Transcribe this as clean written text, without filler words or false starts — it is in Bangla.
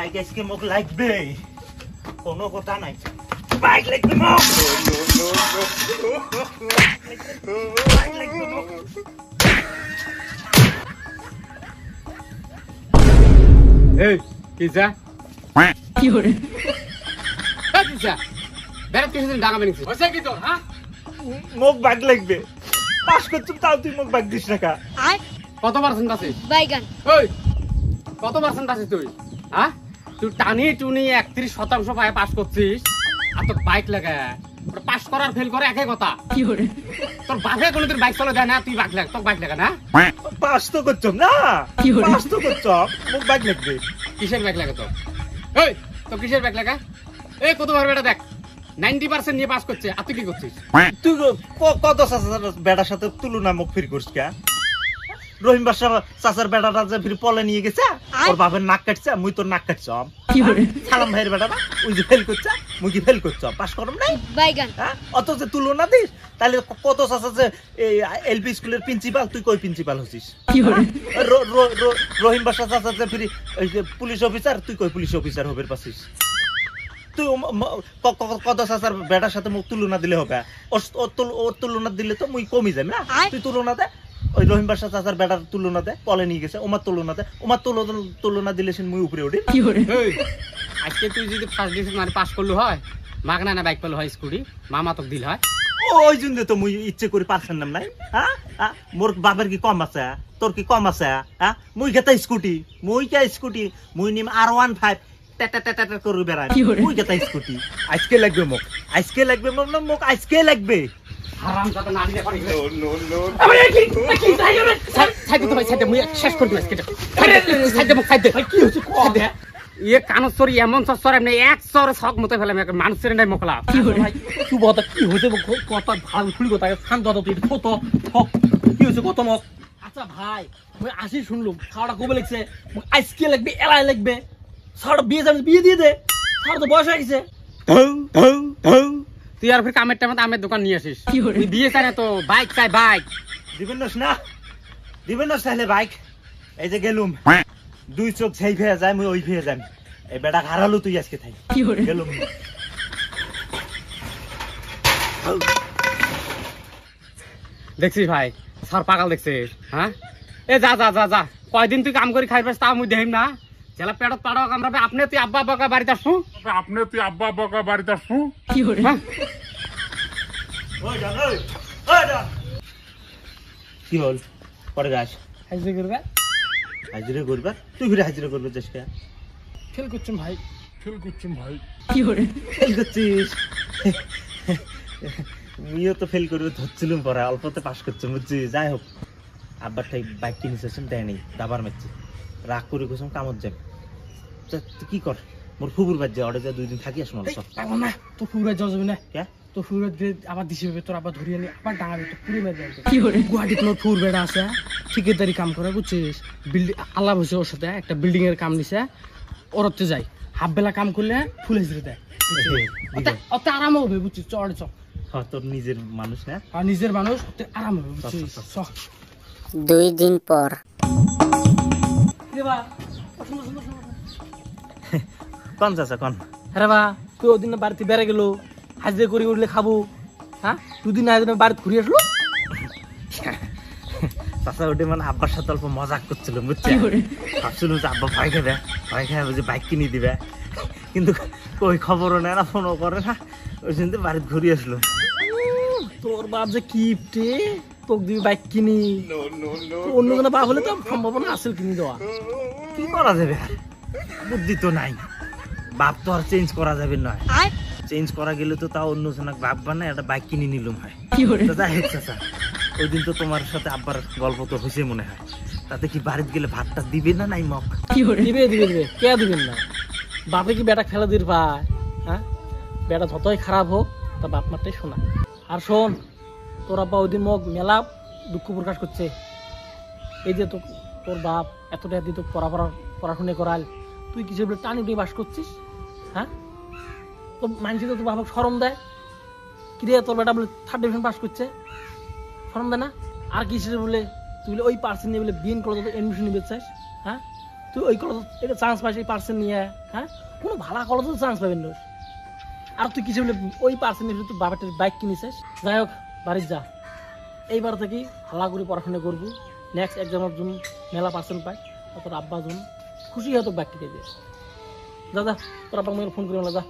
বাইক আজকে মোক লাগবে, কোনো কথা নাই। বাইক লাগবে মোক, বাইক লাগবে মোক। এই কিসা কি হরে এই কিসা বেরত কিছু দিন ঢাকা বেরিয়েছিস হইছে কি তোর হ্যাঁ মোক বাইক লাগবে। পাস করছিস তাও তুই মোক বাইক দিস না কা? কত পার্সেন্ট আছিস? বাইগান। ওই কত পার্সেন্ট আছিস তুই? হ্যাঁ তুই টানি টুনি 31% পায়ে পাস করছিস আর তোর বাইক লাগা পাস করার ফেল করে একই কথা। কি হরে তোর বাপে কোনোদিন বাইক চলে দেয় না, তুই বাইক লাগ তোর বাইক লাগা না? পাস তো করছম না, পাস তো করছম, মোক বাইক লাগবে। কিসের বাইক লাগা তোর? এই তোর কিসের বাইক লাগা? এই কত বার বেটা দেখ 90% নিয়ে পাস করছে আর তুই কি করছিস? তুই কত বেটার সাথে তুলনা মোক ফির করছিস কা? রহিম বাসা চাচার বেটাটা যে ফির পলে নিয়ে গেছে, ওর বাপের নাক কাটছে, মুই তোর নাক কাটছম। সালাম ভাইয়ের বেটাটা ওই যে ফেল করছে, মুই কি ফেল করছম? পাস করম নাই বাইগান। হ্যাঁ অত যে তুলনা দিস, তাহলে কত চাচা যে এলপি স্কুলের প্রিন্সিপাল, তুই কই প্রিন্সিপাল হচ্ছিস? রহিম বাসা চাচা যে ফির পুলিশ অফিসার, তুই কই পুলিশ অফিসার হবের পাচ্ছিস? তুই কত চাচার বেটার সাথে মুখ তুলনা দিলে হবে? ওর তুলনা দিলে তো মুই কমই যাই না। তুই তুলনা দে, ওই রহিম বাসা চাচার বেটার তুলনা দে, পলে নিয়ে গেছে, ওমার তুলনা দে, ওমার তুলনা দিলে সে মুই উপরে উঠি। আজকে তুই যদি ফার্স্ট ডিভিশন মানে পাস করলো হয়, মাগনা না বাইক পেলো হয় স্কুটি, মামা তোকে দিল হয়। ওই জন্য তো মুই ইচ্ছে করে পারছেন না নাই। হ্যাঁ মোর বাপের কি কম আছে, তোর কি কম আছে? হ্যাঁ মুই গেতা স্কুটি, মুই নিম R15 করে বেড়াই, মুই গেতা স্কুটি। আজকে লাগবে মোক, আজকে লাগবে মোক, মোক আজকে লাগবে। হারামজাদা নারী রে পারি নো নো নো কি তাই রে ছাইতে তো ভাই ছাইতে মুই শেষ করে দিই আজকে ছাইতে মুখ ছাইতে ভাই কি হচ্ছে কো দে এ কানসরি এমন সর এমনি এক সর শক মতে ফেলে আমি মানুষের নাই মোকলা কি হরে ভাই তুই বড় কি হইছে কথা ভাল খুলি কথা শান্ত হতো তুই কত কি হইছে কত মক। আচ্ছা ভাই আমি আসি শুনলুম খাওয়াটা কবে লাগছে, আজকে লাগবে এলাই লাগবে, সাড়ে বিয়ে দিয়ে দে, সাড়ে তো বয়স হয়ে গেছে। তুই আর ফির কামের টাইমে আমের দোকান নিয়ে আসিস, তুই বিয়ে চাই না তো বাইক চাই, বাইক দিবেন না, দিবেন না চাইলে বাইক। এই যে গেলুম দুই চোখ সেই ভেয়ে যায়, মুই ওই ভেয়ে যাই, এই বেটা হারালো তুই আজকে থাই গেলুম। দেখছিস ভাই স্যার পাগল দেখছিস? হ্যাঁ এ যা যা যা যা কয়দিন তুই কাম করে খাই পাস তা মুই দেখিম না, জেলা পেটত পাড়া কামড়াবে। আপনি তুই আব্বা বাকা বাড়িতে আসু, কি হরে কি বল পরে যাস হাজিরা করবে, হাজিরা করবে? তুই ফিরে হাজিরা করবে যাস কে? ফেল করছেন ভাই, কি হরে ফেল করছিস? মুইও তো ফেল করবে ধরছিলাম, পরে অল্পতে পাস করছে বুঝছি। যাই হোক আব্বার ঠাই বাইক কিনেছেন দেয় নেই, দাবার মারছি, রাগ করে গেছিলাম কামত যাবে। কি কর মোর ফুবুর বাদ যা, অর্ডার যা 2 দিন থাকি আসো সব না তোর ফুরা যাওয়া যাবে না, কে তোর ফুরা আবার দিশে হবে, তোর আবার ধরিয়ে নিয়ে আবার ডাঙাবে, তোর পুরো মেরে যাবে। কি হরে গুয়াহাটি তোর ফুর বেড়া আছে, ঠিকাদারি কাম করে বুঝছিস, বিল্ডিং আলাপ হয়েছে ওর সাথে, একটা বিল্ডিং এর কাম নিছে, ওরতে যাই হাফ বেলা কাম করলে ফুল হাজিরা দেয়, অত আরাম হবে বুঝছিস। চড় চ তোর নিজের মানুষ না, আর নিজের মানুষ আরাম হবে বুঝছিস। 2 দিন পর কন চাচা কন? হ্যাঁ বা তুই ওদিন বাড়িতে বেড়ে গেল, হাজিরা করে উঠলে খাবো, হ্যাঁ 2 দিন আগে বাড়িতে ঘুরে আসলো। চাচা ওটা মানে আব্বার সাথে অল্প মজাক করছিল বুঝছি, ভাবছিল যে আব্বা ভয় খাবে, ভয় খাবে যে বাইক কিনে দিবে, কিন্তু ওই খবরও নেয় না, ফোনও করে না, ওই জন্য বাড়িতে ঘুরে আসলো। তোর বাপ যে কিপটে, তোকে দিবি বাইক কিনি, অন্য কোনো বাপ হলে তো সম্ভাবনা আসল কিনে দেওয়া। কি করা যাবে, বুদ্ধি তো নাই, বাপ তো আর চেঞ্জ করা যাবে নয়, চেঞ্জ করা গেলে তো তাও অন্য জনক বাপ বানায় একটা বাইক কিনে নিলাম হয়। যাই হোক চাচা ওই দিন তো তোমার সাথে আব্বার গল্প তো হয়েছে মনে হয়, তাতে কি বাড়িতে গেলে ভাতটা দিবে না নাই মক? দিবে দিবে দিবে, কে দিবেন না? বাপে কি বেটা খেলা দিয়ে পায়? হ্যাঁ বেটা যতই খারাপ হোক তা বাপ মারটাই শোনা। আর শোন তোর আব্বা ওই দিন মোক মেলা দুঃখ প্রকাশ করছে, এই যে তোর বাপ এতটা দিয়ে তো পড়াশোনা করাল, তুই কিছু বলে টানি উঠে বাস করছিস। হ্যাঁ তো মানুষ তো বাবা শরম দেয়, কিরে তোর বেটা বলে 3rd ডিভিশন পাস করছে, শরম দেয় না? আর কিসের বলে তুই বলে ওই পার্সেন্ট নিয়ে বলে বিএন কলেজে এডমিশন নিতে চাস? হ্যাঁ তুই ওই কলেজ এটা চান্স পাইস এই পার্সেন্ট নিয়ে, হ্যাঁ কোনো ভালো কলেজে চান্স পাবেন না। আর তুই কিছু বলে ওই পার্সেন্ট নিয়ে তুই বাবাটার বাইক কিনেছিস। যাই হোক বাড়ির যা, এইবার থেকে ভালো করে পড়াশোনা করবো, নেক্সট এক্সামের জন্য মেলা পার্সেন্ট পাই, তোর আব্বা জন্য খুশি হতো বাইক কিনে দিয়ে। যা যা তোর আব্বা ফোন করে যা।